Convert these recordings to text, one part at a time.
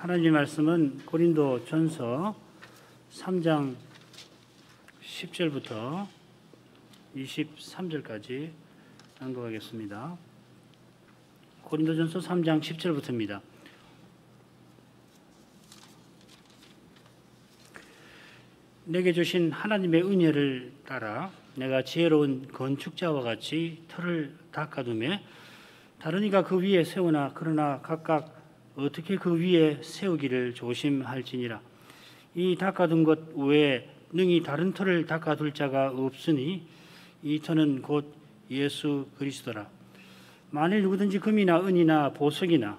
하나님의 말씀은 고린도전서 3장 10절부터 23절까지 낭독하겠습니다. 고린도전서 3장 10절부터입니다. 내게 주신 하나님의 은혜를 따라 내가 지혜로운 건축자와 같이 터를 닦아두매 다른 이가 그 위에 세우나 그러나 각각 어떻게 그 위에 세우기를 조심할지니라. 이 닦아둔 것 외에 능히 다른 터를 닦아둘 자가 없으니 이 터는 곧 예수 그리스도라. 만일 누구든지 금이나 은이나 보석이나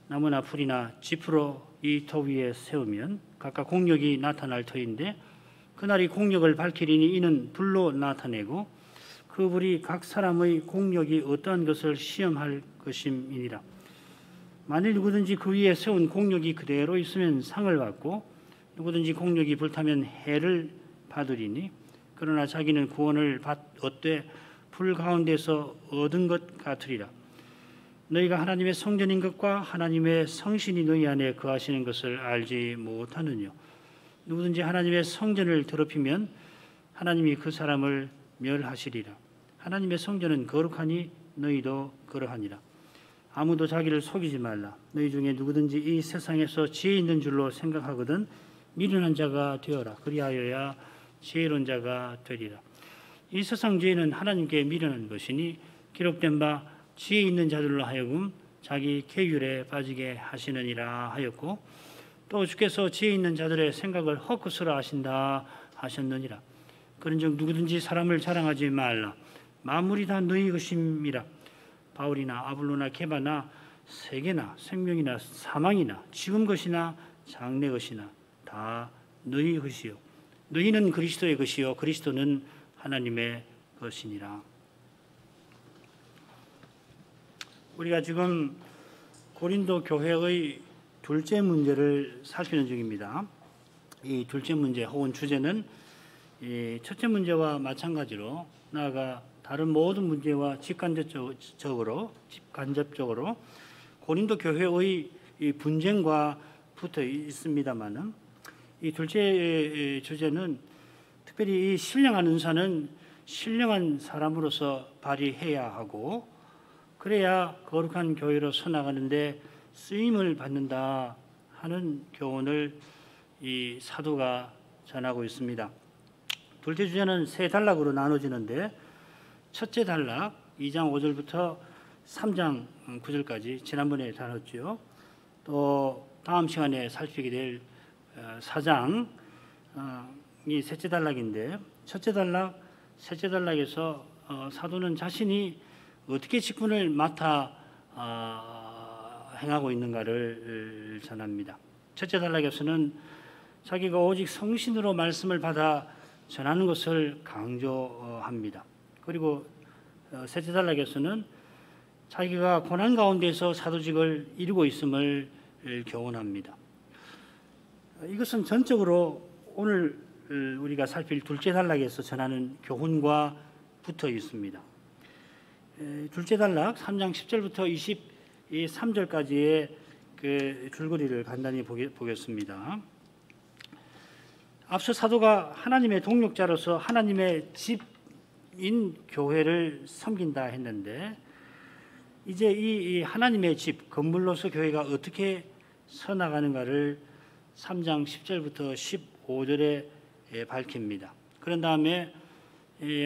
나무나 풀이나 지프로 이 터 위에 세우면 각각 공력이 나타날 터인데 그날이 공력을 밝히리니 이는 불로 나타내고 그 불이 각 사람의 공력이 어떠한 것을 시험할 것임이니라. 만일 누구든지 그 위에 세운 공력이 그대로 있으면 상을 받고 누구든지 공력이 불타면 해를 받으리니 그러나 자기는 구원을 얻되 불 가운데서 얻은 것 같으리라. 너희가 하나님의 성전인 것과 하나님의 성신이 너희 안에 거하시는 것을 알지 못하느뇨. 누구든지 하나님의 성전을 더럽히면 하나님이 그 사람을 멸하시리라. 하나님의 성전은 거룩하니 너희도 그러하니라. 아무도 자기를 속이지 말라. 너희 중에 누구든지 이 세상에서 지혜 있는 줄로 생각하거든 미련한 자가 되어라. 그리하여야 지혜로운 자가 되리라. 이 세상 지혜는 하나님께 미련한 것이니 기록된 바 지혜 있는 자들로 하여금 자기 계율에 빠지게 하시느니라 하였고 또 주께서 지혜 있는 자들의 생각을 헛것으로 하신다 하셨느니라. 그런즉 누구든지 사람을 자랑하지 말라. 만물이 다 너희 것임이라. 바울이나 아볼로나 게바나 세계나 생명이나 사망이나 지금 것이나 장래 것이나 다 너희 것이요 너희는 그리스도의 것이요 그리스도는 하나님의 것이니라. 우리가 지금 고린도 교회의 둘째 문제를 살피는 중입니다. 이 둘째 문제 혹은 주제는 이 첫째 문제와 마찬가지로 나아가 다른 모든 문제와 직간접적으로 고린도 교회의 이 분쟁과 붙어 있습니다만은 이 둘째 주제는 특별히 이 신령한 은사는 신령한 사람으로서 발휘해야 하고 그래야 거룩한 교회로 서나가는데 쓰임을 받는다 하는 교훈을 이 사도가 전하고 있습니다. 둘째 주제는 세 단락으로 나눠지는데 첫째 단락 2장 5절부터 3장 9절까지 지난번에 다뤘죠. 또 다음 시간에 살피게 될 4장이 셋째 단락인데 첫째 단락, 셋째 단락에서 사도는 자신이 어떻게 직분을 맡아 행하고 있는가를 전합니다. 첫째 단락에서는 자기가 오직 성신으로 말씀을 받아 전하는 것을 강조합니다. 그리고 셋째 단락에서는 자기가 고난 가운데서 사도직을 이루고 있음을 교훈합니다. 이것은 전적으로 오늘 우리가 살필 둘째 단락에서 전하는 교훈과 붙어 있습니다. 둘째 단락 3장 10절부터 23절까지의 그 줄거리를 간단히 보겠습니다. 앞서 사도가 하나님의 동력자로서 하나님의 집인 교회를 섬긴다 했는데 이제 이 하나님의 집, 건물로서 교회가 어떻게 서나가는가를 3장 10절부터 15절에 밝힙니다. 그런 다음에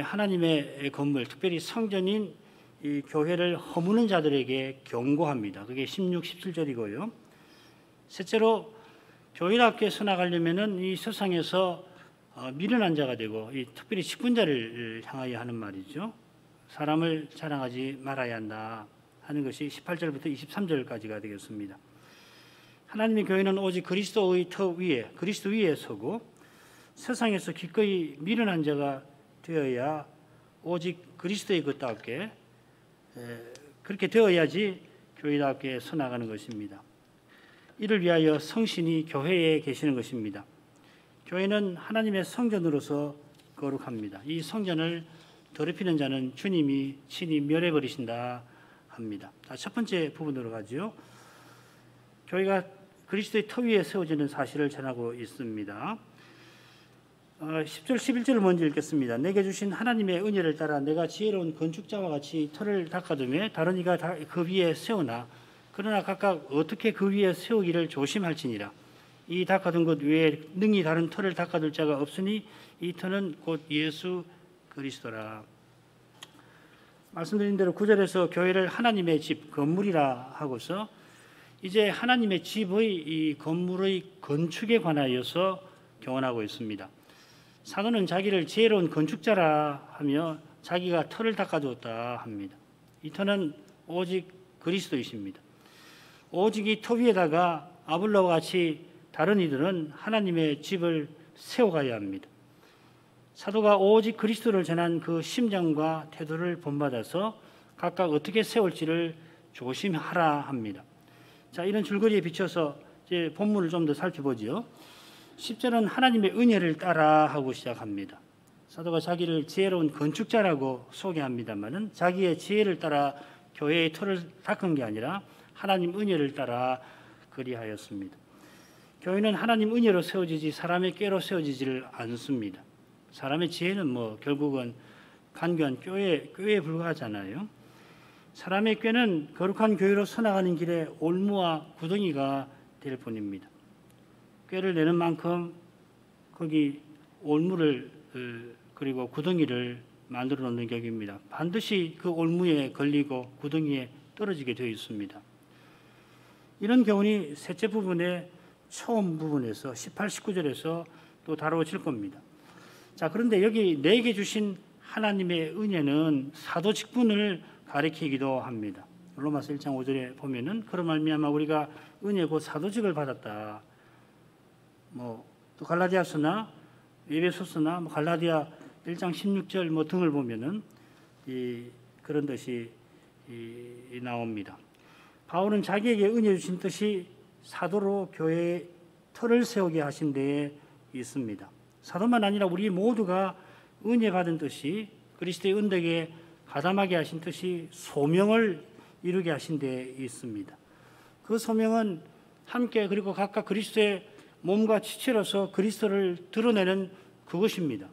하나님의 건물, 특별히 성전인 이 교회를 허무는 자들에게 경고합니다. 그게 16, 17절이고요. 셋째로 교회답게 서나가려면은 이 세상에서 미련한 자가 되고 특별히 직분자를 향하여 하는 말이죠. 사람을 자랑하지 말아야 한다 하는 것이 18절부터 23절까지가 되겠습니다. 하나님의 교회는 오직 그리스도의 터 위에, 그리스도 위에 서고 세상에서 기꺼이 미련한 자가 되어야 오직 그리스도의 것답게 그렇게 되어야지 교회답게 서나가는 것입니다. 이를 위하여 성신이 교회에 계시는 것입니다. 교회는 하나님의 성전으로서 거룩합니다. 이 성전을 더럽히는 자는 주님이 친히 멸해버리신다 합니다. 첫 번째 부분으로 가죠. 교회가 그리스도의 터 위에 세워지는 사실을 전하고 있습니다. 10절 11절을 먼저 읽겠습니다. 내게 주신 하나님의 은혜를 따라 내가 지혜로운 건축자와 같이 터를 닦아두며 다른 이가 그 위에 세우나 그러나 각각 어떻게 그 위에 세우기를 조심할지니라. 이 닦아둔 것 외에 능히 다른 터를 닦아둘 자가 없으니 이 터는 곧 예수 그리스도라. 말씀드린 대로 9절에서 교회를 하나님의 집, 건물이라 하고서 이제 하나님의 집의 이 건물의 건축에 관하여서 교훈하고 있습니다. 사도는 자기를 지혜로운 건축자라 하며 자기가 터를 닦아두었다 합니다. 이 터는 오직 그리스도이십니다. 오직 이 터 위에다가 아볼로와 같이 다른 이들은 하나님의 집을 세워가야 합니다. 사도가 오직 그리스도를 전한 그 심정과 태도를 본받아서 각각 어떻게 세울지를 조심하라 합니다. 자, 이런 줄거리에 비춰서 이제 본문을 좀 더 살펴보지요. 10절은 하나님의 은혜를 따라 하고 시작합니다. 사도가 자기를 지혜로운 건축자라고 소개합니다마는 자기의 지혜를 따라 교회의 터를 닦은 게 아니라 하나님 은혜를 따라 그리하였습니다. 교회는 하나님 은혜로 세워지지 사람의 꾀로 세워지지를 않습니다. 사람의 지혜는 결국은 간교한 꾀에 불과하잖아요. 사람의 꾀는 거룩한 교회로 서나가는 길에 올무와 구덩이가 될 뿐입니다. 꾀를 내는 만큼 거기 올무를 그리고 구덩이를 만들어 놓는 격입니다. 반드시 그 올무에 걸리고 구덩이에 떨어지게 되어 있습니다. 이런 교훈이 셋째 부분의 처음 부분에서 18, 19절에서 또 다루어질 겁니다. 자, 그런데 여기 내게 주신 하나님의 은혜는 사도 직분을 가리키기도 합니다. 로마서 1장 5절에 보면은 그로 말미암아 우리가 은혜 곧 사도직을 받았다. 또 갈라디아서나 에베소서나 갈라디아 1장 16절 등을 보면은 그런 뜻이 나옵니다. 바울은 자기에게 은혜 주신 뜻이 사도로 교회의 터를 세우게 하신 데에 있습니다. 사도만 아니라 우리 모두가 은혜 받은 뜻이 그리스도의 은덕에 가담하게 하신 뜻이 소명을 이루게 하신 데에 있습니다. 그 소명은 함께 그리고 각각 그리스도의 몸과 지체로서 그리스도를 드러내는 그것입니다.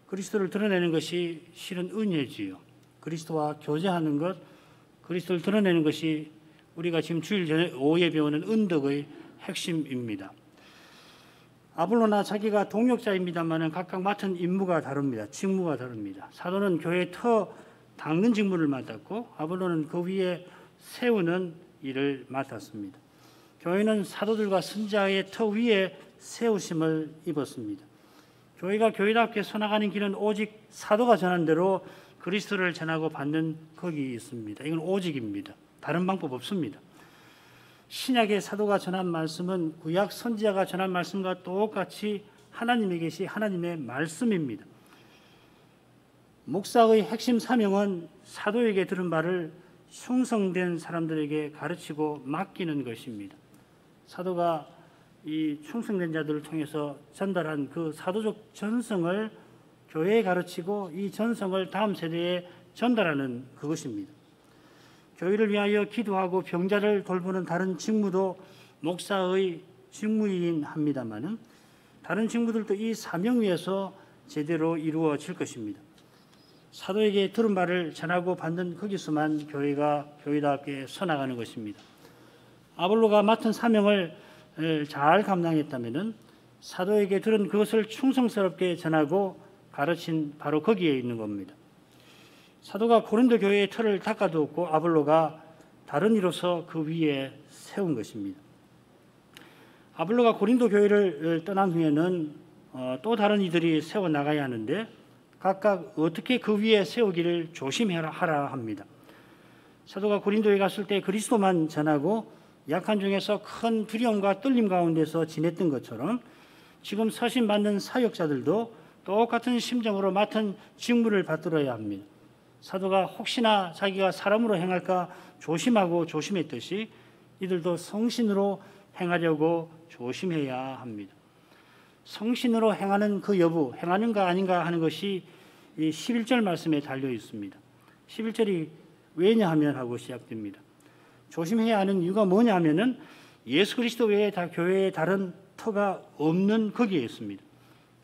그리스도를 드러내는 것이 실은 은혜지요. 그리스도와 교제하는 것, 그리스도를 드러내는 것이 우리가 지금 주일 전에 오후에 배우는 은덕의 핵심입니다. 아볼로나 자기가 동역자입니다만 각각 맡은 임무가 다릅니다. 직무가 다릅니다. 사도는 교회의 터 닦는 직무를 맡았고 아볼로는 그 위에 세우는 일을 맡았습니다. 교회는 사도들과 선지자의 터 위에 세우심을 입었습니다. 교회가 교회답게 서나가는 길은 오직 사도가 전한 대로 그리스도를 전하고 받는 것이 있습니다. 이건 오직입니다. 다른 방법 없습니다. 신약의 사도가 전한 말씀은 구약 선지자가 전한 말씀과 똑같이 하나님에 계시 하나님의 말씀입니다. 목사의 핵심 사명은 사도에게 들은 바를 충성된 사람들에게 가르치고 맡기는 것입니다. 사도가 이 충성된 자들을 통해서 전달한 그 사도적 전성을 교회에 가르치고 이 전성을 다음 세대에 전달하는 그것입니다. 교회를 위하여 기도하고 병자를 돌보는 다른 직무도 목사의 직무이긴 합니다마는 다른 직무들도 이 사명 위에서 제대로 이루어질 것입니다. 사도에게 들은 바를 전하고 받는 거기서만 교회가 교회답게 서나가는 것입니다. 아볼로가 맡은 사명을 잘 감당했다면 사도에게 들은 그것을 충성스럽게 전하고 가르친 바로 거기에 있는 겁니다. 사도가 고린도 교회의 터를 닦아두었고 아볼로가 다른 이로서 그 위에 세운 것입니다. 아볼로가 고린도 교회를 떠난 후에는 또 다른 이들이 세워나가야 하는데 각각 어떻게 그 위에 세우기를 조심하라 합니다. 사도가 고린도에 갔을 때 그리스도만 전하고 약한 중에서 큰 두려움과 떨림 가운데서 지냈던 것처럼 지금 서신 받는 사역자들도 똑같은 심정으로 맡은 직무를 받들어야 합니다. 사도가 혹시나 자기가 사람으로 행할까 조심하고 조심했듯이 이들도 성신으로 행하려고 조심해야 합니다. 성신으로 행하는 그 여부, 행하는가 아닌가 하는 것이 이 11절 말씀에 달려 있습니다. 11절이 왜냐하면 하고 시작됩니다. 조심해야 하는 이유가 뭐냐 하면은 예수 그리스도 외에 다 교회에 다른 터가 없는 거기에 있습니다.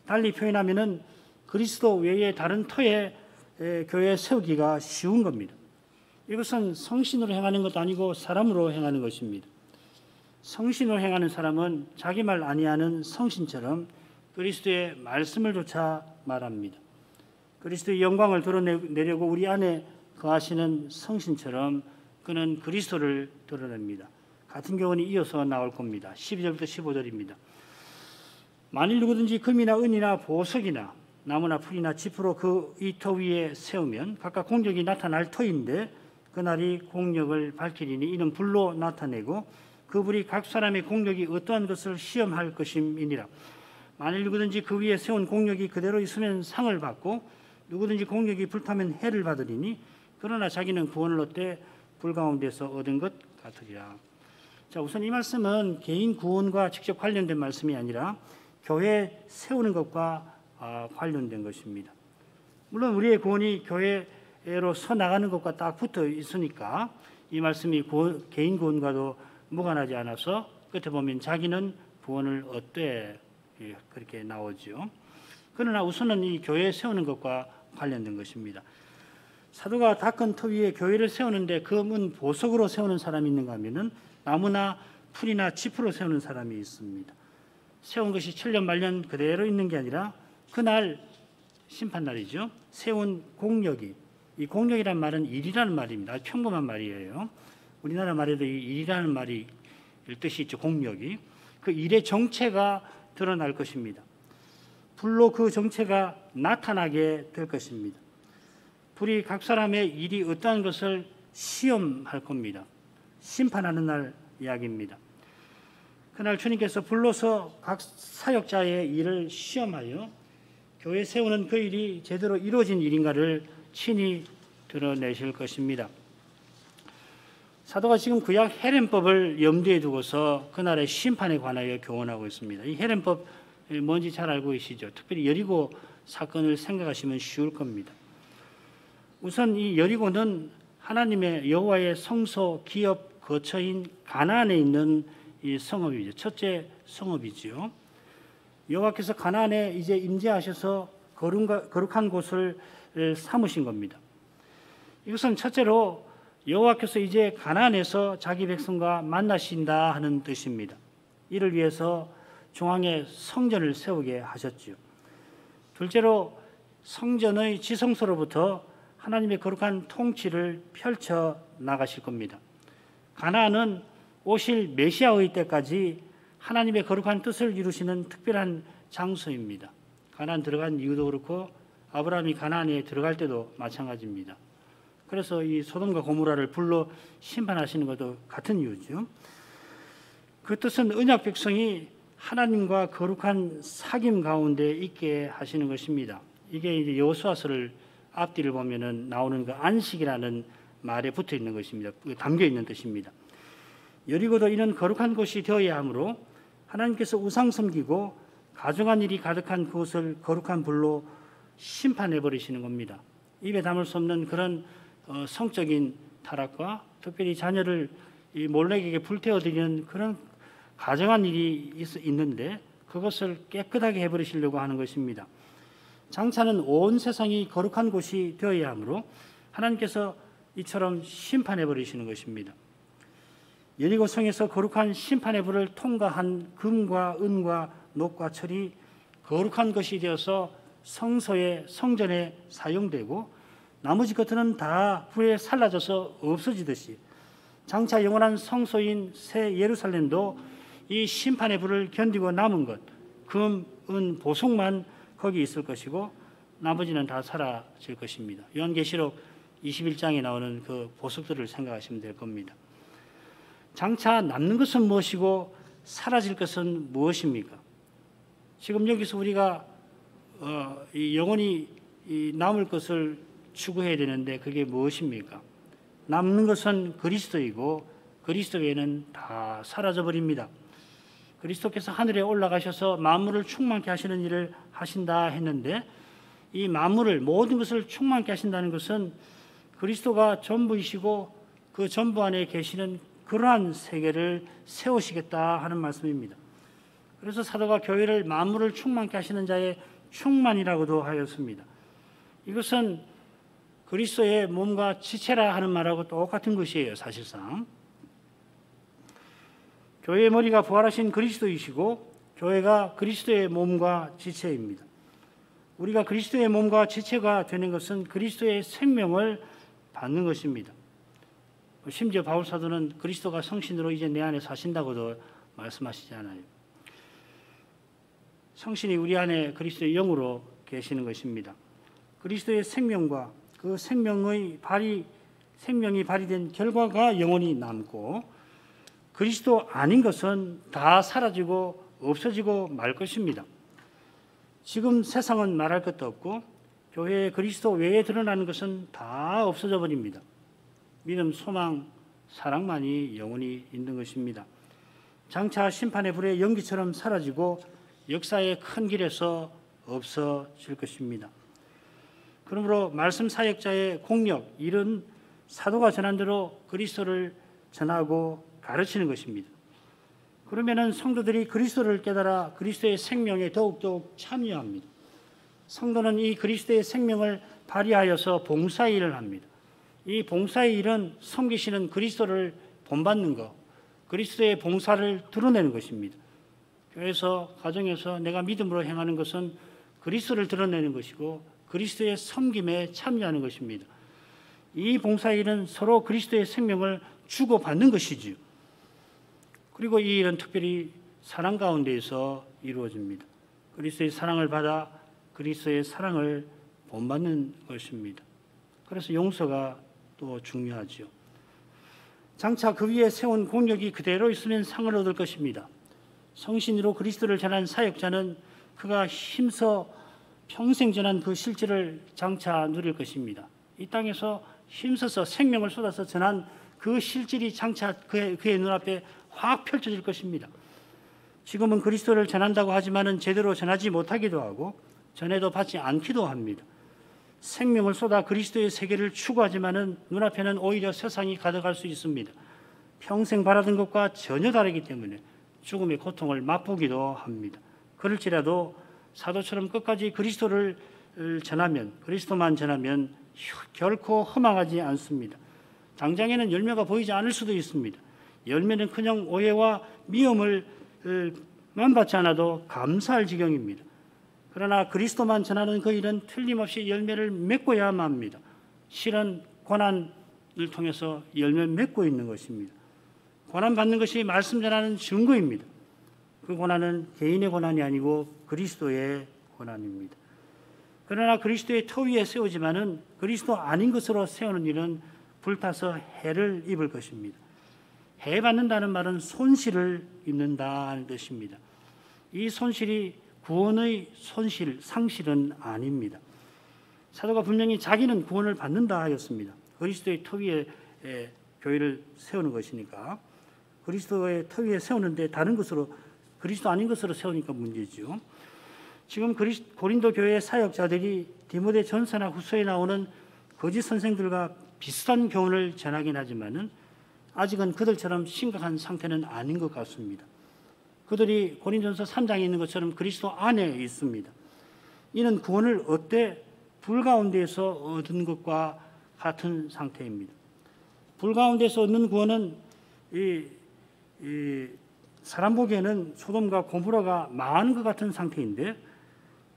달리 표현하면은 그리스도 외에 다른 터에 교회 세우기가 쉬운 겁니다. 이것은 성신으로 행하는 것도 아니고 사람으로 행하는 것입니다. 성신으로 행하는 사람은 자기 말 아니하는 성신처럼 그리스도의 말씀을 조차 말합니다. 그리스도의 영광을 드러내려고 우리 안에 거하시는 성신처럼 그는 그리스도를 드러냅니다. 같은 교훈이 이어서 나올 겁니다. 12절부터 15절입니다. 만일 누구든지 금이나 은이나 보석이나 나무나 풀이나 짚으로 그 이 터 위에 세우면 각각 공력이 나타날 터인데 그날이 공력을 밝히리니 이는 불로 나타내고 그 불이 각 사람의 공력이 어떠한 것을 시험할 것임이니라. 만일 누구든지 그 위에 세운 공력이 그대로 있으면 상을 받고 누구든지 공력이 불타면 해를 받으리니 그러나 자기는 구원을 얻되 불 가운데서 얻은 것 같으리라. 자, 우선 이 말씀은 개인 구원과 직접 관련된 말씀이 아니라 교회 세우는 것과 관련된 것입니다. 물론 우리의 구원이 교회로 서 나가는 것과 딱 붙어 있으니까 이 말씀이 개인 구원과도 무관하지 않아서 끝에 보면 자기는 구원을 얻되 그렇게 나오죠. 그러나 우선은 이 교회 세우는 것과 관련된 것입니다. 사도가 닦은 터 위에 교회를 세우는데 금은 보석으로 세우는 사람이 있는가 하면은 나무나 풀이나 짚으로 세우는 사람이 있습니다. 세운 것이 천년 만년 그대로 있는 게 아니라 그날 심판날이죠. 세운 공력이, 이 공력이란 말은 일이라는 말입니다. 아주 평범한 말이에요. 우리나라 말에도 이 일이라는 말이 뜻이 있죠. 공력이. 그 일의 정체가 드러날 것입니다. 불로 그 정체가 나타나게 될 것입니다. 불이 각 사람의 일이 어떠한 것을 시험할 겁니다. 심판하는 날 이야기입니다. 그날 주님께서 불로서 각 사역자의 일을 시험하여 교회 세우는 그 일이 제대로 이루어진 일인가를 친히 드러내실 것입니다. 사도가 지금 구약 헤렘법을 염두에 두고서 그날의 심판에 관하여 교훈하고 있습니다. 이 헤렘법 뭔지 잘 알고 계시죠? 특별히 여리고 사건을 생각하시면 쉬울 겁니다. 우선 이 여리고는 하나님의 여호와의 성소 기업 거처인 가나안에 있는 이 성읍이죠. 첫째 성읍이지요. 여호와께서 가나안에 이제 임재하셔서 거룩한 곳을 삼으신 겁니다. 이것은 첫째로 여호와께서 이제 가나안에서 자기 백성과 만나신다 하는 뜻입니다. 이를 위해서 중앙에 성전을 세우게 하셨지요. 둘째로 성전의 지성소로부터 하나님의 거룩한 통치를 펼쳐 나가실 겁니다. 가나안은 오실 메시아의 때까지 하나님의 거룩한 뜻을 이루시는 특별한 장소입니다. 가나안 들어간 이유도 그렇고 아브라함이 가나안에 들어갈 때도 마찬가지입니다. 그래서 이 소돔과 고모라를 불로 심판하시는 것도 같은 이유죠. 그 뜻은 언약 백성이 하나님과 거룩한 사귐 가운데 있게 하시는 것입니다. 이게 이제 여호수아서를 앞뒤를 보면은 나오는 그 안식이라는 말에 붙어 있는 것입니다. 담겨 있는 뜻입니다. 여리고도 이는 거룩한 곳이 되어야 하므로 하나님께서 우상 섬기고 가증한 일이 가득한 그곳을 거룩한 불로 심판해 버리시는 겁니다. 입에 담을 수 없는 그런 성적인 타락과 특별히 자녀를 몰렉에게 불태워드리는 그런 가증한 일이 있는데 그것을 깨끗하게 해버리시려고 하는 것입니다. 장차는 온 세상이 거룩한 곳이 되어야 하므로 하나님께서 이처럼 심판해 버리시는 것입니다. 여리고 성에서 거룩한 심판의 불을 통과한 금과 은과 녹과 철이 거룩한 것이 되어서 성소에 성전에 사용되고 나머지 것들은 다 불에 살라져서 없어지듯이 장차 영원한 성소인 새 예루살렘도 이 심판의 불을 견디고 남은 것, 금, 은, 보석만 거기 있을 것이고 나머지는 다 사라질 것입니다. 요한계시록 21장에 나오는 그 보석들을 생각하시면 될 겁니다. 장차 남는 것은 무엇이고 사라질 것은 무엇입니까? 지금 여기서 우리가 이 영원히 남을 것을 추구해야 되는데 그게 무엇입니까? 남는 것은 그리스도이고 그리스도 외에는 다 사라져 버립니다. 그리스도께서 하늘에 올라가셔서 만물을 충만케 하시는 일을 하신다 했는데 이 만물을 모든 것을 충만케 하신다는 것은 그리스도가 전부이시고 그 전부 안에 계시는 그러한 세계를 세우시겠다 하는 말씀입니다. 그래서 사도가 교회를 만물을 충만케 하시는 자의 충만이라고도 하였습니다. 이것은 그리스도의 몸과 지체라 하는 말하고 똑같은 것이에요. 사실상 교회의 머리가 부활하신 그리스도이시고 교회가 그리스도의 몸과 지체입니다. 우리가 그리스도의 몸과 지체가 되는 것은 그리스도의 생명을 받는 것입니다. 심지어 바울 사도는 그리스도가 성신으로 이제 내 안에 사신다고도 말씀하시잖아요. 성신이 우리 안에 그리스도의 영으로 계시는 것입니다. 그리스도의 생명과 그 생명이 발휘된 결과가 영원히 남고 그리스도 아닌 것은 다 사라지고 없어지고 말 것입니다. 지금 세상은 말할 것도 없고 교회에 그리스도 외에 드러나는 것은 다 없어져 버립니다. 믿음, 소망, 사랑만이 영원히 있는 것입니다. 장차 심판의 불에 연기처럼 사라지고 역사의 큰 길에서 없어질 것입니다. 그러므로 말씀 사역자의 공력, 일은 사도가 전한 대로 그리스도를 전하고 가르치는 것입니다. 그러면은 성도들이 그리스도를 깨달아 그리스도의 생명에 더욱더욱 참여합니다. 성도는 이 그리스도의 생명을 발휘하여서 봉사의 일을 합니다. 이 봉사의 일은 섬기시는 그리스도를 본받는 것, 그리스도의 봉사를 드러내는 것입니다. 교회에서, 가정에서 내가 믿음으로 행하는 것은 그리스도를 드러내는 것이고 그리스도의 섬김에 참여하는 것입니다. 이 봉사의 일은 서로 그리스도의 생명을 주고받는 것이지요. 그리고 이 일은 특별히 사랑 가운데에서 이루어집니다. 그리스도의 사랑을 받아 그리스도의 사랑을 본받는 것입니다. 그래서 용서가 또 중요하죠. 장차 그 위에 세운 공력이 그대로 있으면 상을 얻을 것입니다. 성신으로 그리스도를 전한 사역자는 그가 힘써 평생 전한 그 실질을 장차 누릴 것입니다. 이 땅에서 힘써서 생명을 쏟아서 전한 그 실질이 장차 그의 눈앞에 확 펼쳐질 것입니다. 지금은 그리스도를 전한다고 하지만은 제대로 전하지 못하기도 하고 전해도 받지 않기도 합니다. 생명을 쏟아 그리스도의 세계를 추구하지만은 눈앞에는 오히려 세상이 가득할 수 있습니다. 평생 바라던 것과 전혀 다르기 때문에 죽음의 고통을 맛보기도 합니다. 그럴지라도 사도처럼 끝까지 그리스도를 전하면, 그리스도만 전하면 결코 허망하지 않습니다. 당장에는 열매가 보이지 않을 수도 있습니다. 열매는 그냥 오해와 미움을 만받지 않아도 감사할 지경입니다. 그러나 그리스도만 전하는 그 일은 틀림없이 열매를 맺고야만 합니다. 실은 고난을 통해서 열매를 맺고 있는 것입니다. 고난받는 것이 말씀 전하는 증거입니다. 그 고난은 개인의 고난이 아니고 그리스도의 고난입니다. 그러나 그리스도의 터 위에 세우지만은 그리스도 아닌 것으로 세우는 일은 불타서 해를 입을 것입니다. 해 받는다는 말은 손실을 입는다는 뜻입니다. 이 손실이 구원의 상실은 아닙니다. 사도가 분명히 자기는 구원을 받는다 하였습니다. 그리스도의 터 위에 교회를 세우는 것이니까 그리스도의 터 위에 세우는데 다른 것으로 그리스도 아닌 것으로 세우니까 문제죠. 지금 고린도 교회의 사역자들이 디모데 전서나 후서에 나오는 거짓 선생들과 비슷한 교훈을 전하긴 하지만은 아직은 그들처럼 심각한 상태는 아닌 것 같습니다. 그들이 고린도전서 3장에 있는 것처럼 그리스도 안에 있습니다. 이는 구원을 얻되 불 가운데에서 얻은 것과 같은 상태입니다. 불 가운데서 얻는 구원은 사람 보기에는 소돔과 고모라가 망하는 것 같은 상태인데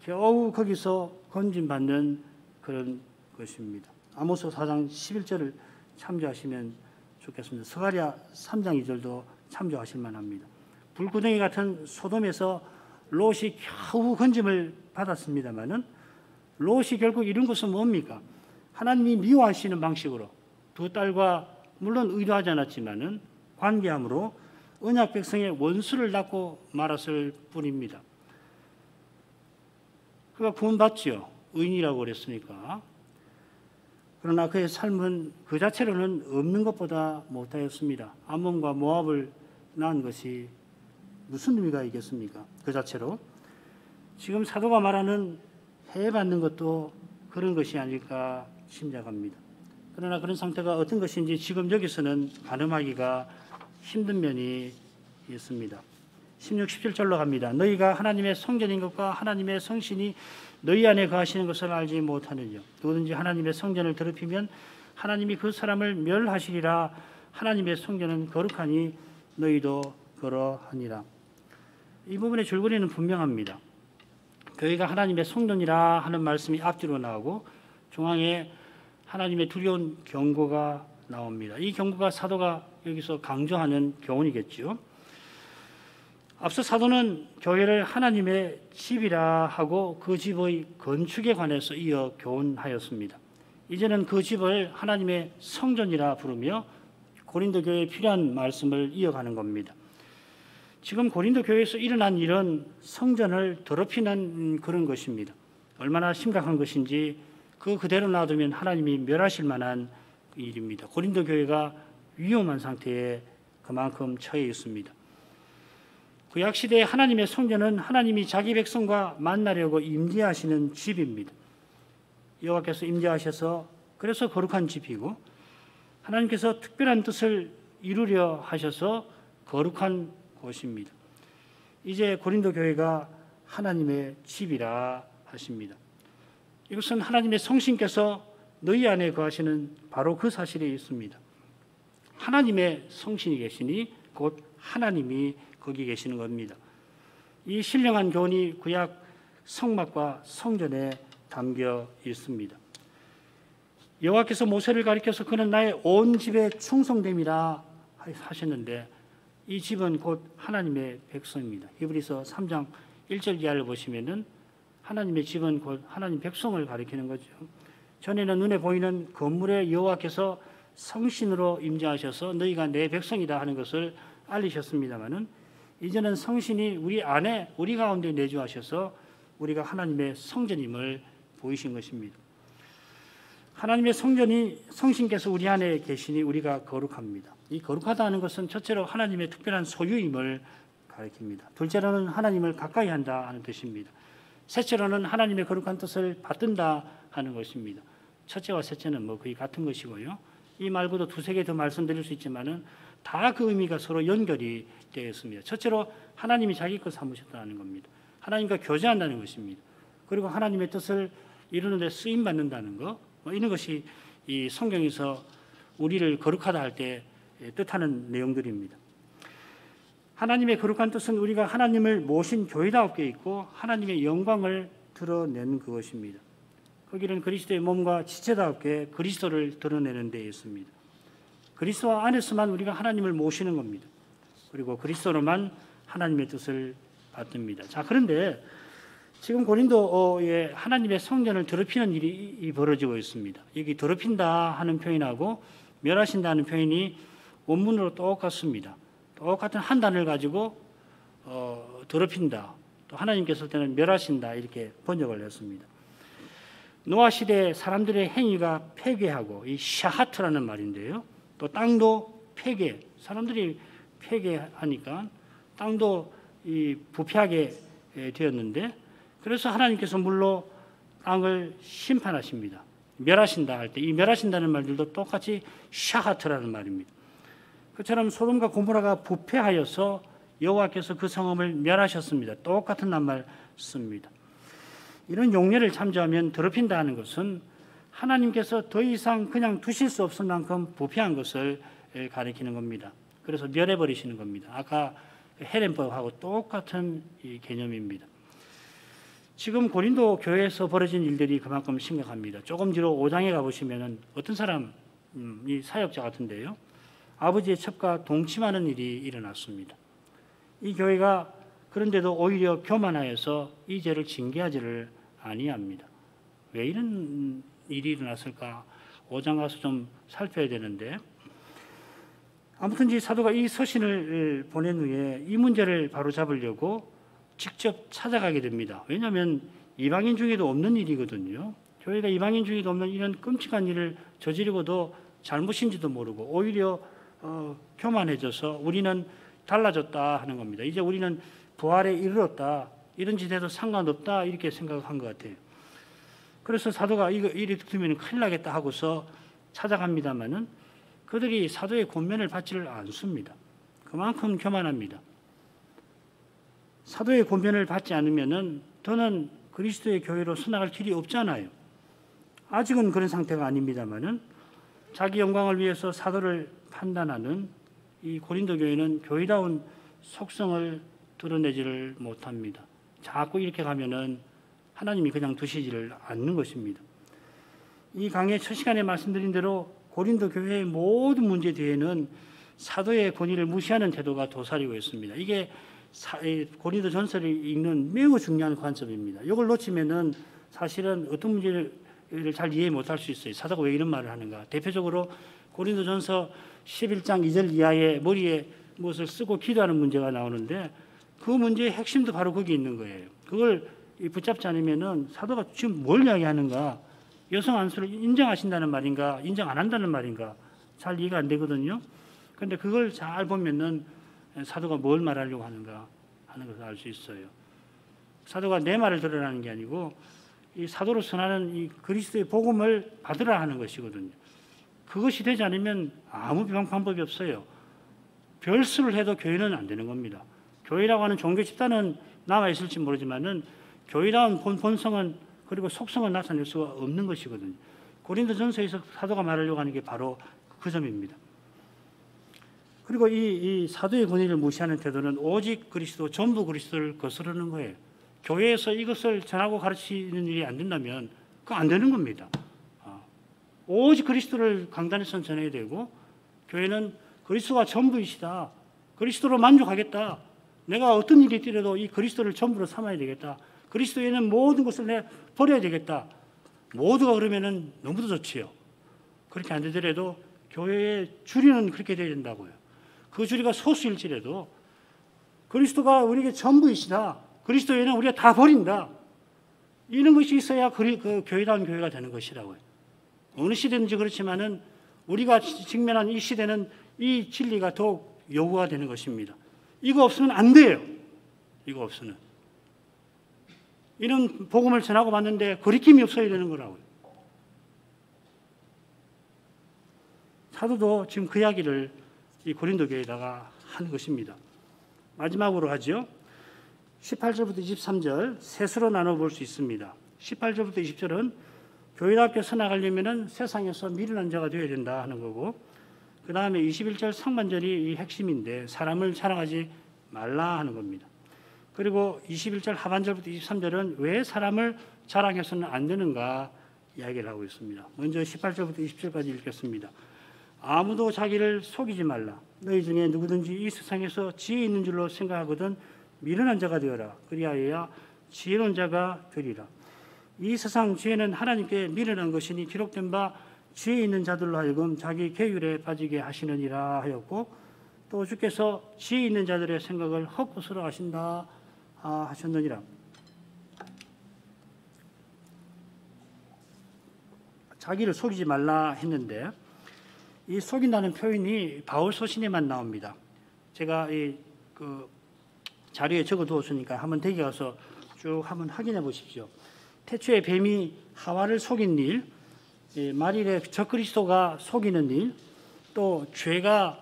겨우 거기서 건진받는 그런 것입니다. 아모스 4장 11절을 참조하시면 좋겠습니다. 스가랴 3장 2절도 참조하실 만합니다. 불구덩이 같은 소돔에서 롯이 겨우 건짐을 받았습니다마는 롯이 결국 이룬 것은 뭡니까? 하나님이 미워하시는 방식으로 두 딸과 물론 의도하지 않았지만은 관계함으로 언약 백성의 원수를 낳고 말았을 뿐입니다. 그가 구원받지요. 의인이라고 그랬으니까. 그러나 그의 삶은 그 자체로는 없는 것보다 못하였습니다. 암몬과 모압을 낳은 것이 무슨 의미가 있겠습니까? 그 자체로. 지금 사도가 말하는 해받는 것도 그런 것이 아닐까 짐작합니다. 그러나 그런 상태가 어떤 것인지 지금 여기서는 가늠하기가 힘든 면이 있습니다. 16, 17절로 갑니다. 너희가 하나님의 성전인 것과 하나님의 성신이 너희 안에 거하시는 것을 알지 못하느냐. 누구든지 하나님의 성전을 더럽히면 하나님이 그 사람을 멸하시리라. 하나님의 성전은 거룩하니 너희도 그러하니라. 이 부분의 줄거리는 분명합니다. 교회가 하나님의 성전이라 하는 말씀이 앞뒤로 나오고 중앙에 하나님의 두려운 경고가 나옵니다. 이 경고가 사도가 여기서 강조하는 교훈이겠죠. 앞서 사도는 교회를 하나님의 집이라 하고 그 집의 건축에 관해서 이어 교훈하였습니다. 이제는 그 집을 하나님의 성전이라 부르며 고린도 교회에 필요한 말씀을 이어가는 겁니다. 지금 고린도 교회에서 일어난 일은 성전을 더럽히는 그런 것입니다. 얼마나 심각한 것인지 그 그대로 놔두면 하나님이 멸하실 만한 일입니다. 고린도 교회가 위험한 상태에 그만큼 처해 있습니다. 구약 시대의 하나님의 성전은 하나님이 자기 백성과 만나려고 임재하시는 집입니다. 여호와께서 임재하셔서 그래서 거룩한 집이고 하나님께서 특별한 뜻을 이루려 하셔서 거룩한 곳입니다. 이제 고린도 교회가 하나님의 집이라 하십니다. 이것은 하나님의 성신께서 너희 안에 거하시는 바로 그 사실이 있습니다. 하나님의 성신이 계시니 곧 하나님이 거기 계시는 겁니다. 이 신령한 교훈이 구약 성막과 성전에 담겨 있습니다. 여호와께서 모세를 가리켜서 그는 나의 온 집에 충성됨이라 하셨는데 이 집은 곧 하나님의 백성입니다. 히브리서 3장 1절 이하를 보시면은 하나님의 집은 곧 하나님 백성을 가리키는 거죠. 전에는 눈에 보이는 건물에 여호와께서 성신으로 임재하셔서 너희가 내 백성이다 하는 것을 알리셨습니다마는 이제는 성신이 우리 안에 우리 가운데 내주하셔서 우리가 하나님의 성전임을 보이신 것입니다. 하나님의 성신께서 우리 안에 계시니 우리가 거룩합니다. 이 거룩하다는 것은 첫째로 하나님의 특별한 소유임을 가리킵니다. 둘째로는 하나님을 가까이 한다 하는 뜻입니다. 셋째로는 하나님의 거룩한 뜻을 받든다 하는 것입니다. 첫째와 셋째는 거의 같은 것이고요. 이 말고도 두세 개 더 말씀드릴 수 있지만은 다 그 의미가 서로 연결이 되어 있습니다. 첫째로 하나님이 자기 것 삼으셨다는 겁니다. 하나님과 교제한다는 것입니다. 그리고 하나님의 뜻을 이루는 데 쓰임 받는다는 것, 이런 것이 이 성경에서 우리를 거룩하다 할 때 뜻하는 내용들입니다. 하나님의 거룩한 뜻은 우리가 하나님을 모신 교회다웠게 있고 하나님의 영광을 드러내는 그것입니다. 거기는 그리스도의 몸과 지체다웠게 그리스도를 드러내는 데 있습니다. 그리스도 안에서만 우리가 하나님을 모시는 겁니다. 그리고 그리스도로만 하나님의 뜻을 받듭니다. 자, 그런데 지금 고린도에 하나님의 성전을 더럽히는 일이 벌어지고 있습니다. 여기 더럽힌다 하는 표현하고 멸하신다 하는 표현이 원문으로 똑같습니다. 똑같은 한 단어를 가지고 더럽힌다, 또 하나님께서 때는 멸하신다 이렇게 번역을 했습니다. 노아 시대 사람들의 행위가 폐괴하고 이 샤하트라는 말인데요. 또 땅도 폐괴, 사람들이 폐괴하니까 땅도 이 부패하게 되었는데 그래서 하나님께서 물로 땅을 심판하십니다. 멸하신다 할 때 이 멸하신다는 말들도 똑같이 샤하트라는 말입니다. 그처럼 소돔과 고모라가 부패하여서 여호와께서 그 성읍을 멸하셨습니다. 똑같은 낱말 씁니다. 이런 용례를 참조하면 더럽힌다 하는 것은 하나님께서 더 이상 그냥 두실 수 없을 만큼 부패한 것을 가리키는 겁니다. 그래서 멸해버리시는 겁니다. 아까 헤렘법하고 똑같은 이 개념입니다. 지금 고린도 교회에서 벌어진 일들이 그만큼 심각합니다. 조금 뒤로 5장에 가보시면 어떤 사람이 사역자 같은데요. 아버지의 첩과 동침하는 일이 일어났습니다. 이 교회가 그런데도 오히려 교만하여서 이 죄를 징계하지를 아니합니다. 왜 이런 일이 일어났을까? 5장 가서 좀 살펴야 되는데 아무튼 사도가 이 서신을 보낸 후에 이 문제를 바로잡으려고 직접 찾아가게 됩니다. 왜냐하면 이방인 중에도 없는 일이거든요. 교회가 이방인 중에도 없는 이런 끔찍한 일을 저지르고도 잘못인지도 모르고 오히려 교만해져서 우리는 달라졌다 하는 겁니다. 이제 우리는 부활에 이르렀다. 이런 짓에도 상관없다. 이렇게 생각한 것 같아요. 그래서 사도가 이리 들으면 큰일 나겠다 하고서 찾아갑니다마는 그들이 사도의 권면을 받지를 않습니다. 그만큼 교만합니다. 사도의 권면을 받지 않으면은 더는 그리스도의 교회로 서나갈 길이 없잖아요. 아직은 그런 상태가 아닙니다만은 자기 영광을 위해서 사도를 판단하는 이 고린도 교회는 교회다운 속성을 드러내지를 못합니다. 자꾸 이렇게 가면은 하나님이 그냥 두시지를 않는 것입니다. 이 강의 첫 시간에 말씀드린 대로 고린도 교회의 모든 문제 뒤에는 사도의 권위를 무시하는 태도가 도사리고 있습니다. 이게 고린도 전서를 읽는 매우 중요한 관점입니다. 이걸 놓치면은 사실은 어떤 문제를 잘 이해 못할 수 있어요. 사도가 왜 이런 말을 하는가. 대표적으로 고린도 전서 11장 2절 이하에 머리에 무엇을 쓰고 기도하는 문제가 나오는데 그 문제의 핵심도 바로 거기 있는 거예요. 그걸 붙잡지 않으면은 사도가 지금 뭘 이야기하는가. 여성 안수를 인정하신다는 말인가, 인정 안 한다는 말인가 잘 이해가 안 되거든요. 그런데 그걸 잘 보면은 사도가 뭘 말하려고 하는가 하는 것을 알 수 있어요. 사도가 내 말을 들으라는 게 아니고 이 사도로 선하는 이 그리스도의 복음을 받으라 하는 것이거든요. 그것이 되지 않으면 아무 방법이 없어요. 별수를 해도 교회는 안 되는 겁니다. 교회라고 하는 종교 집단은 남아 있을지 모르지만은 교회다운 본성은 그리고 속성은 나타낼 수가 없는 것이거든요. 고린도전서에서 사도가 말하려고 하는 게 바로 그 점입니다. 그리고 이 사도의 권위를 무시하는 태도는 오직 그리스도, 전부 그리스도를 거스르는 거예요. 교회에서 이것을 전하고 가르치는 일이 안 된다면 그거 안 되는 겁니다. 오직 그리스도를 강단에서 전해야 되고 교회는 그리스도가 전부이시다. 그리스도로 만족하겠다. 내가 어떤 일이 있더라도 이 그리스도를 전부로 삼아야 되겠다. 그리스도에는 모든 것을 내 버려야 되겠다. 모두가 그러면은 너무도 좋지요. 그렇게 안 되더라도 교회의 주리는 그렇게 돼야 된다고요. 그 주리가 소수일지라도 그리스도가 우리에게 전부이시다. 그리스도에는 우리가 다 버린다. 이런 것이 있어야 그 교회다운 교회가 되는 것이라고요. 어느 시대든지 그렇지만은 우리가 직면한 이 시대는 이 진리가 더욱 요구가 되는 것입니다. 이거 없으면 안 돼요. 이거 없으면. 이런 복음을 전하고 봤는데 거리낌이 없어야 되는 거라고요. 사도도 지금 그 이야기를 이 고린도 교회에다가 한 것입니다. 마지막으로 하죠. 18절부터 23절 셋으로 나눠볼 수 있습니다. 18절부터 20절은 교회답게 서나가려면 세상에서 미련한 자가 되어야 된다 하는 거고 그 다음에 21절 상반절이 이 핵심인데 사람을 자랑하지 말라 하는 겁니다. 그리고 21절 하반절부터 23절은 왜 사람을 자랑해서는 안 되는가 이야기를 하고 있습니다. 먼저 18절부터 20절까지 읽겠습니다. 아무도 자기를 속이지 말라. 너희 중에 누구든지 이 세상에서 지혜 있는 줄로 생각하거든 미련한 자가 되어라. 그리하여야 지혜로운 자가 되리라. 이 세상 지혜는 하나님께 미련한 것이니 기록된 바 지혜 있는 자들로 하여금 자기 계율에 빠지게 하시느니라 하였고 또 주께서 지혜 있는 자들의 생각을 헛것으로 하신다 하셨느니라. 자기를 속이지 말라 했는데 이 속인다는 표현이 바울 서신에만 나옵니다. 제가 그 자료에 적어두었으니까 한번 댁에 가서 쭉 한번 확인해 보십시오. 태초에 뱀이 하와를 속인 일, 말일에 적그리스도가 속이는 일, 또 죄가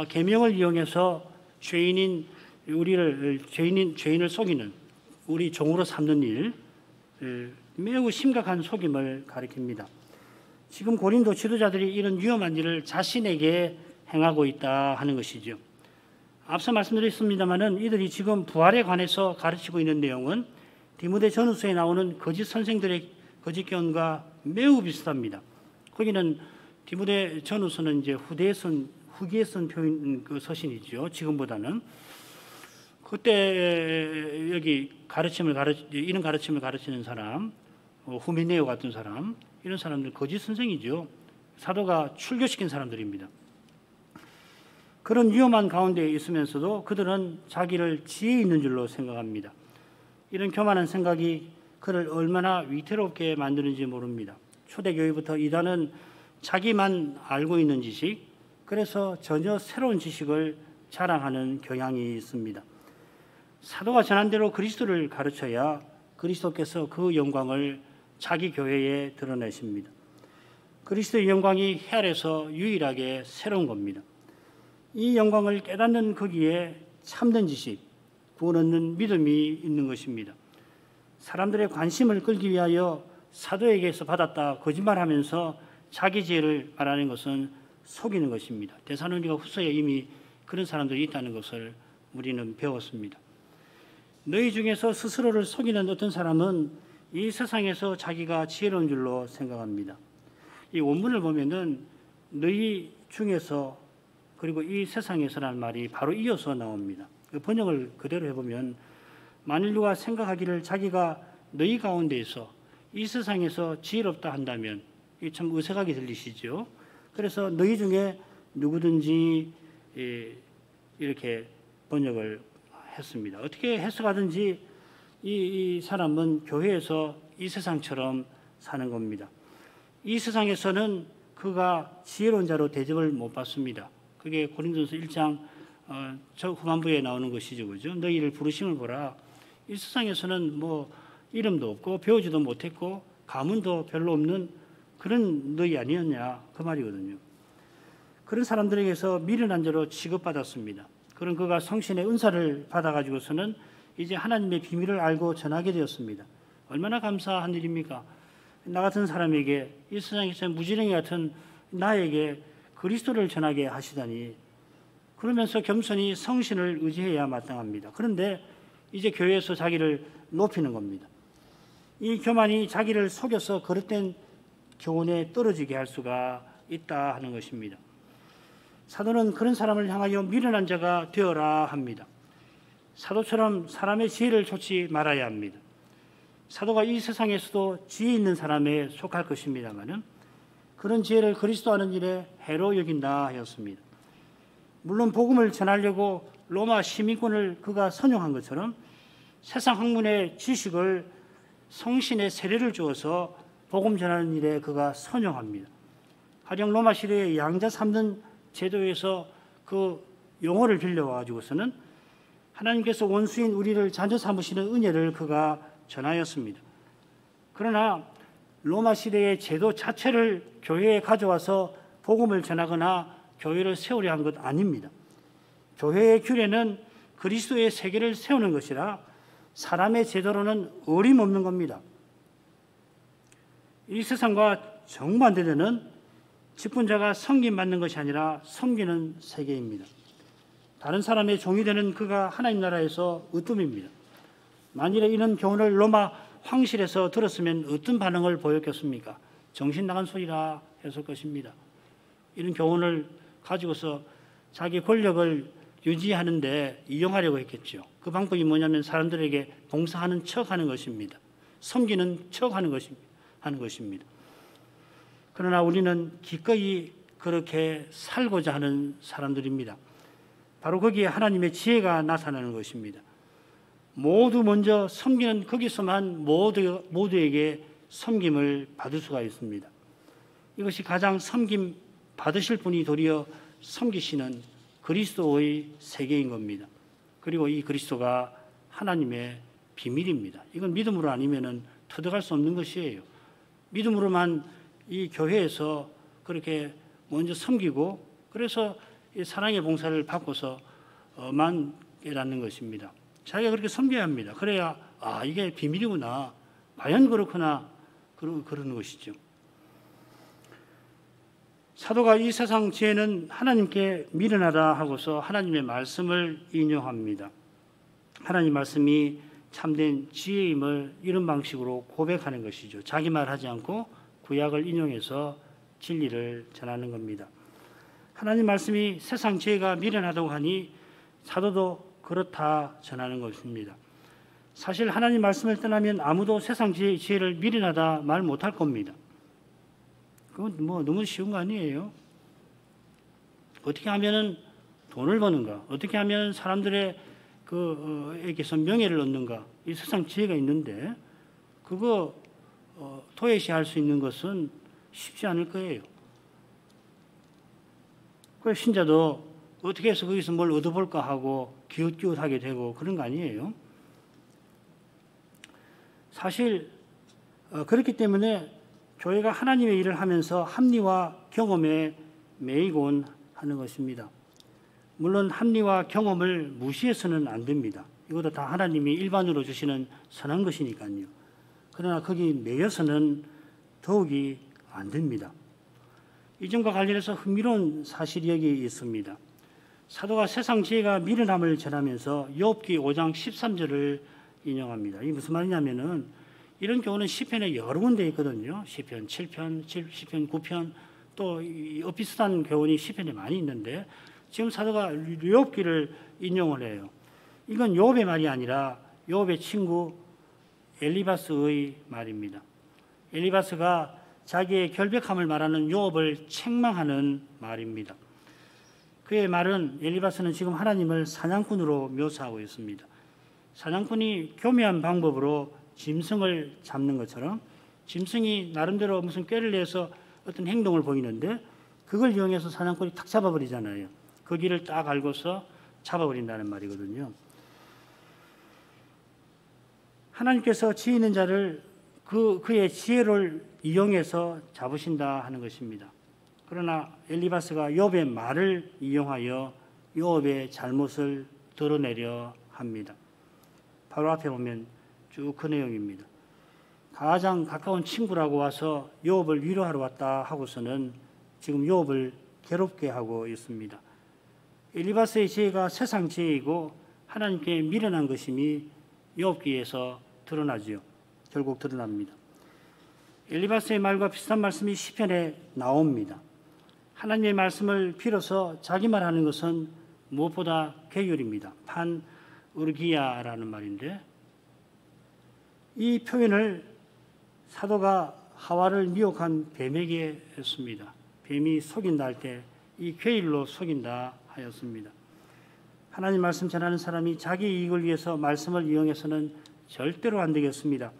계명을 이용해서 죄인을 속이는 우리 종으로 삼는 일, 매우 심각한 속임을 가리킵니다. 지금 고린도 지도자들이 이런 위험한 일을 자신에게 행하고 있다 하는 것이죠. 앞서 말씀드렸습니다마는 이들이 지금 부활에 관해서 가르치고 있는 내용은 디모데 전후서에 나오는 거짓 선생들의 거짓 교훈과 매우 비슷합니다. 거기는 디모데 전후서는 이제 후기에 쓴 표현 그 서신이죠. 지금보다는 그때 여기 이런 가르침을 가르치는 사람, 후미네오 같은 사람, 이런 사람들 거짓 선생이죠. 사도가 출교시킨 사람들입니다. 그런 위험한 가운데 있으면서도 그들은 자기를 지혜 있는 줄로 생각합니다. 이런 교만한 생각이 그를 얼마나 위태롭게 만드는지 모릅니다. 초대교회부터 이단은 자기만 알고 있는 지식, 그래서 전혀 새로운 지식을 자랑하는 경향이 있습니다. 사도가 전한 대로 그리스도를 가르쳐야 그리스도께서 그 영광을 자기 교회에 드러내십니다. 그리스도의 영광이 해 아래서 유일하게 새로운 겁니다. 이 영광을 깨닫는 거기에 참된 지식, 구원 얻는 믿음이 있는 것입니다. 사람들의 관심을 끌기 위하여 사도에게서 받았다 거짓말하면서 자기 지혜를 말하는 것은 속이는 것입니다. 데살로니가 후서에 이미 그런 사람들이 있다는 것을 우리는 배웠습니다. 너희 중에서 스스로를 속이는 어떤 사람은 이 세상에서 자기가 지혜로운 줄로 생각합니다. 이 원문을 보면은 너희 중에서 그리고 이 세상에서라는 말이 바로 이어서 나옵니다. 번역을 그대로 해보면 만일 누가 생각하기를 자기가 너희 가운데에서 이 세상에서 지혜롭다 한다면 이 참 어색하게 들리시죠. 그래서 너희 중에 누구든지 이렇게 번역을 했습니다. 어떻게 해석하든지 이 사람은 교회에서 이 세상처럼 사는 겁니다. 이 세상에서는 그가 지혜로운 자로 대접을 못 받습니다. 그게 고린도서 1장 저 후반부에 나오는 것이죠. 그죠? 너희를 부르심을 보라. 이 세상에서는 뭐 이름도 없고 배우지도 못했고 가문도 별로 없는 그런 너희 아니었냐 그 말이거든요. 그런 사람들에게서 미련한 자로 취급받았습니다. 그런 그가 성신의 은사를 받아가지고서는 이제 하나님의 비밀을 알고 전하게 되었습니다. 얼마나 감사한 일입니까? 나 같은 사람에게 이 세상에서 무지랭이 같은 나에게 그리스도를 전하게 하시다니, 그러면서 겸손히 성신을 의지해야 마땅합니다. 그런데 이제 교회에서 자기를 높이는 겁니다. 이 교만이 자기를 속여서 거릇된 교훈에 떨어지게 할 수가 있다 하는 것입니다. 사도는 그런 사람을 향하여 미련한 자가 되어라 합니다. 사도처럼 사람의 지혜를 좇지 말아야 합니다. 사도가 이 세상에서도 지혜 있는 사람에 속할 것입니다마는 그런 지혜를 그리스도 하는 일에 해로 여긴다 하였습니다. 물론 복음을 전하려고 로마 시민권을 그가 선용한 것처럼 세상 학문의 지식을 성신의 세례를 주어서 복음 전하는 일에 그가 선용합니다. 가령 로마 시대의 양자 삼는 제도에서 그 용어를 빌려와가지고서는 하나님께서 원수인 우리를 자녀 삼으시는 은혜를 그가 전하였습니다. 그러나 로마 시대의 제도 자체를 교회에 가져와서 복음을 전하거나 교회를 세우려 한 것 아닙니다. 교회의 규례는 그리스도의 세계를 세우는 것이라 사람의 제도로는 어림없는 겁니다. 이 세상과 정반대되는 직분자가 섬김받는 것이 아니라 섬기는 세계입니다. 다른 사람의 종이 되는 그가 하나님 나라에서 으뜸입니다. 만일에 이런 교훈을 로마 황실에서 들었으면 어떤 반응을 보였겠습니까? 정신 나간 소리라 했을 것입니다. 이런 교훈을 가지고서 자기 권력을 유지하는데 이용하려고 했겠죠. 그 방법이 뭐냐면 사람들에게 봉사하는 척하는 것입니다. 섬기는 척하는 것입니다. 그러나 우리는 기꺼이 그렇게 살고자 하는 사람들입니다. 바로 거기에 하나님의 지혜가 나타나는 것입니다. 모두 먼저 섬기는 거기서만 모두에게 섬김을 받을 수가 있습니다. 이것이 가장 섬김 받으실 분이 도리어 섬기시는 그리스도의 세계인 겁니다. 그리고 이 그리스도가 하나님의 비밀입니다. 이건 믿음으로 아니면은 터득할 수 없는 것이에요. 믿음으로만 이 교회에서 그렇게 먼저 섬기고 그래서 이 사랑의 봉사를 받고서만 깨닫는 것입니다. 자기가 그렇게 섬겨야 합니다. 그래야 이게 비밀이구나. 과연 그렇구나. 그러는 것이죠. 사도가 이 세상 지혜는 하나님께 미련하다 하고서 하나님의 말씀을 인용합니다. 하나님 말씀이 참된 지혜임을 이런 방식으로 고백하는 것이죠. 자기 말 하지 않고 구약을 인용해서 진리를 전하는 겁니다. 하나님 말씀이 세상 지혜가 미련하다고 하니 사도도 그렇다 전하는 것입니다. 사실 하나님 말씀을 떠나면 아무도 세상 지혜를 미련하다 말 못할 겁니다. 그건 뭐 너무 쉬운 거 아니에요? 어떻게 하면은 돈을 버는가? 어떻게 하면 사람들의 에게서 명예를 얻는가? 이 세상 지혜가 있는데 그거 도외시할 수 있는 것은 쉽지 않을 거예요. 그 신자도 어떻게 해서 거기서 뭘 얻어볼까 하고 기웃기웃하게 되고 그런 거 아니에요? 사실 그렇기 때문에 교회가 하나님의 일을 하면서 합리와 경험에 매이곤 하는 것입니다. 물론 합리와 경험을 무시해서는 안 됩니다. 이것도 다 하나님이 일반으로 주시는 선한 것이니까요. 그러나 거기 매여서는 더욱이 안 됩니다. 이 점과 관련해서 흥미로운 사실이 여기 있습니다. 사도가 세상 지혜가 미련함을 전하면서 욥기 5장 13절을 인용합니다. 이게 무슨 말이냐면은 이런 경우는 시편에 여러 군데 있거든요. 시편 7편, 시편 9편 또 비슷한 교훈이 시편에 많이 있는데 지금 사도가 욥기를 인용을 해요. 이건 욥의 말이 아니라 욥의 친구 엘리바스의 말입니다. 엘리바스가 자기의 결백함을 말하는 욥을 책망하는 말입니다. 그의 말은 엘리바스는 지금 하나님을 사냥꾼으로 묘사하고 있습니다. 사냥꾼이 교묘한 방법으로 짐승을 잡는 것처럼 짐승이 나름대로 무슨 꾀를 내서 어떤 행동을 보이는데 그걸 이용해서 사냥꾼이 탁 잡아버리잖아요. 그 길을 딱 알고서 잡아버린다는 말이거든요. 하나님께서 지혜 있는 자를 그의 지혜를 이용해서 잡으신다 하는 것입니다. 그러나 엘리바스가 욥의 말을 이용하여 욥의 잘못을 드러내려 합니다. 바로 앞에 보면 쭉 그 내용입니다. 가장 가까운 친구라고 와서 욥을 위로하러 왔다 하고서는 지금 욥을 괴롭게 하고 있습니다. 엘리바스의 지혜가 세상 지혜이고 하나님께 미련한 것임이 욥기에서 드러나지요. 결국 드러납니다. 엘리바스의 말과 비슷한 말씀이 시편에 나옵니다. 하나님의 말씀을 빌어서 자기 말하는 것은 무엇보다 괴율입니다. 판 우르기야라는 말인데 이 표현을 사도가 하와를 미혹한 뱀에게 했습니다. 뱀이 속인다 할 때 이 괴율로 속인다 하였습니다. 하나님 말씀 전하는 사람이 자기 이익을 위해서 말씀을 이용해서는 절대로 안 되겠습니다.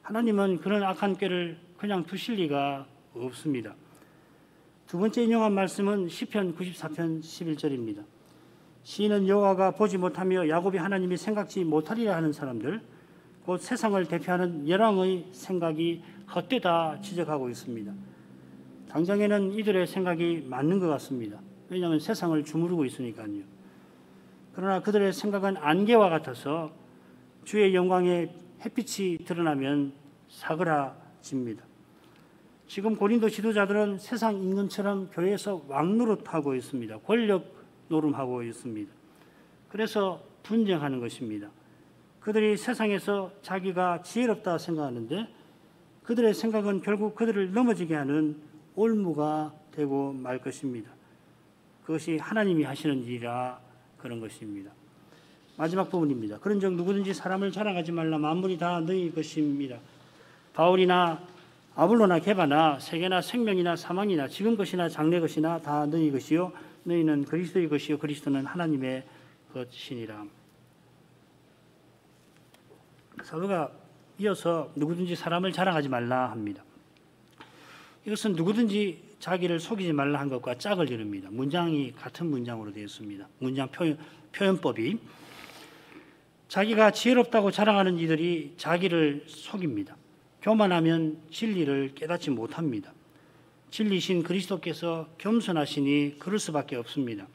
하나님은 그런 악한 꾀를 그냥 두실 리가 없습니다. 두 번째 인용한 말씀은 시편 94편 11절입니다. 시인은 여호와가 보지 못하며 야곱이 하나님이 생각지 못하리라 하는 사람들, 곧 세상을 대표하는 열왕의 생각이 헛되다 지적하고 있습니다. 당장에는 이들의 생각이 맞는 것 같습니다. 왜냐하면 세상을 주무르고 있으니까요. 그러나 그들의 생각은 안개와 같아서 주의 영광의 햇빛이 드러나면 사그라집니다. 지금 고린도 지도자들은 세상 임금처럼 교회에서 왕노릇하고 있습니다. 권력 노름하고 있습니다. 그래서 분쟁하는 것입니다. 그들이 세상에서 자기가 지혜롭다 생각하는데 그들의 생각은 결국 그들을 넘어지게 하는 올무가 되고 말 것입니다. 그것이 하나님이 하시는 일이라 그런 것입니다. 마지막 부분입니다. 그런즉 누구든지 사람을 자랑하지 말라. 만물이 다 너희 것입니다. 바울이나 아볼로나 게바나 세계나 생명이나 사망이나 지금 것이나 장래 것이나 다 너희 것이요 너희는 그리스도의 것이요 그리스도는 하나님의 것이니라. 사도가 이어서 누구든지 사람을 자랑하지 말라 합니다. 이것은 누구든지 자기를 속이지 말라 한 것과 짝을 이룹니다. 문장이 같은 문장으로 되어 있습니다. 문장 표현법이 자기가 지혜롭다고 자랑하는 이들이 자기를 속입니다. 교만하면 진리를 깨닫지 못합니다. 진리신 그리스도께서 겸손하시니 그럴 수밖에 없습니다.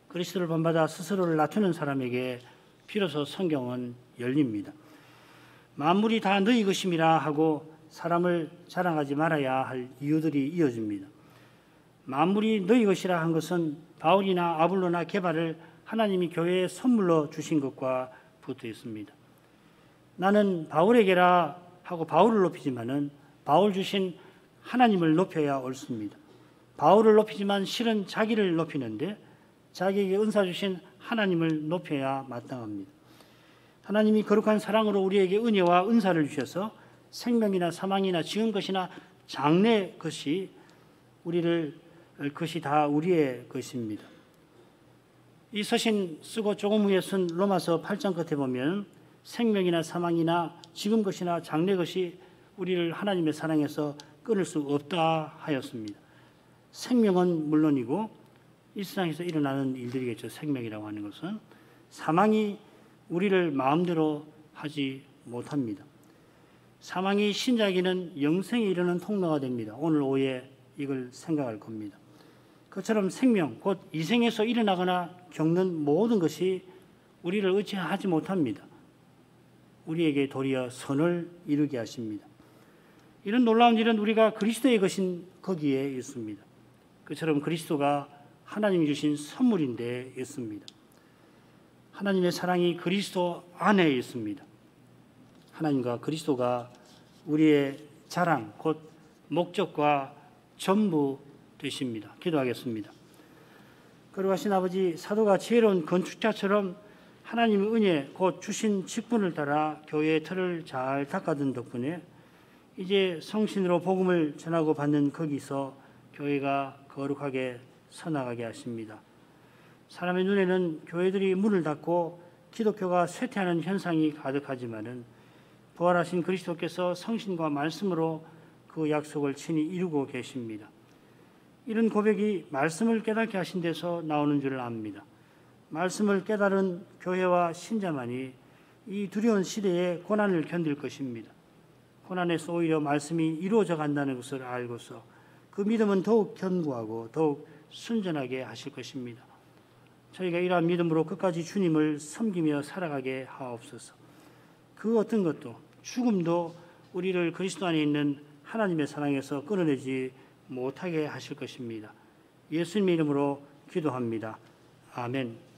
그리스도를 본받아 스스로를 낮추는 사람에게 비로소 성경은 열립니다. 만물이 다 너희 것임이라 하고 사람을 자랑하지 말아야 할 이유들이 이어집니다. 만물이 너희 것이라 한 것은 바울이나 아볼로나 게바를 하나님이 교회에 선물로 주신 것과 붙어 있습니다. 나는 바울에게라 하고 바울을 높이지만은 바울 주신 하나님을 높여야 옳습니다. 바울을 높이지만 실은 자기를 높이는데 자기에게 은사 주신 하나님을 높여야 마땅합니다. 하나님이 거룩한 사랑으로 우리에게 은혜와 은사를 주셔서 생명이나 사망이나 지은 것이나 장래 것이 그것이 다 우리의 것입니다. 이 서신 쓰고 조금 후에 쓴 로마서 8장 끝에 보면 생명이나 사망이나 지금 것이나 장래 것이 우리를 하나님의 사랑에서 끊을 수 없다 하였습니다. 생명은 물론이고 이 세상에서 일어나는 일들이겠죠. 생명이라고 하는 것은 사망이 우리를 마음대로 하지 못합니다. 사망이 신자에게는 영생에 이르는 통로가 됩니다. 오늘 오후에 이걸 생각할 겁니다. 그처럼 생명, 곧 이 생에서 일어나거나 겪는 모든 것이 우리를 의지하지 못합니다. 우리에게 도리어 선을 이루게 하십니다. 이런 놀라운 일은 우리가 그리스도의 것인 거기에 있습니다. 그처럼 그리스도가 하나님이 주신 선물인데 있습니다. 하나님의 사랑이 그리스도 안에 있습니다. 하나님과 그리스도가 우리의 자랑, 곧 목적과 전부 되십니다. 기도하겠습니다. 거룩하신 아버지, 사도가 지혜로운 건축자처럼 하나님의 은혜, 곧 주신 직분을 따라 교회의 틀을 잘 닦아둔 덕분에 이제 성신으로 복음을 전하고 받는 거기서 교회가 거룩하게 서나가게 하십니다. 사람의 눈에는 교회들이 문을 닫고 기독교가 쇠퇴하는 현상이 가득하지만은 부활하신 그리스도께서 성신과 말씀으로 그 약속을 친히 이루고 계십니다. 이런 고백이 말씀을 깨닫게 하신 데서 나오는 줄 압니다. 말씀을 깨달은 교회와 신자만이 이 두려운 시대의 고난을 견딜 것입니다. 고난에서 오히려 말씀이 이루어져 간다는 것을 알고서 그 믿음은 더욱 견고하고 더욱 순전하게 하실 것입니다. 저희가 이러한 믿음으로 끝까지 주님을 섬기며 살아가게 하옵소서. 그 어떤 것도, 죽음도 우리를 그리스도 안에 있는 하나님의 사랑에서 끊어내지 못하게 하실 것입니다. 예수님의 이름으로 기도합니다. 아멘.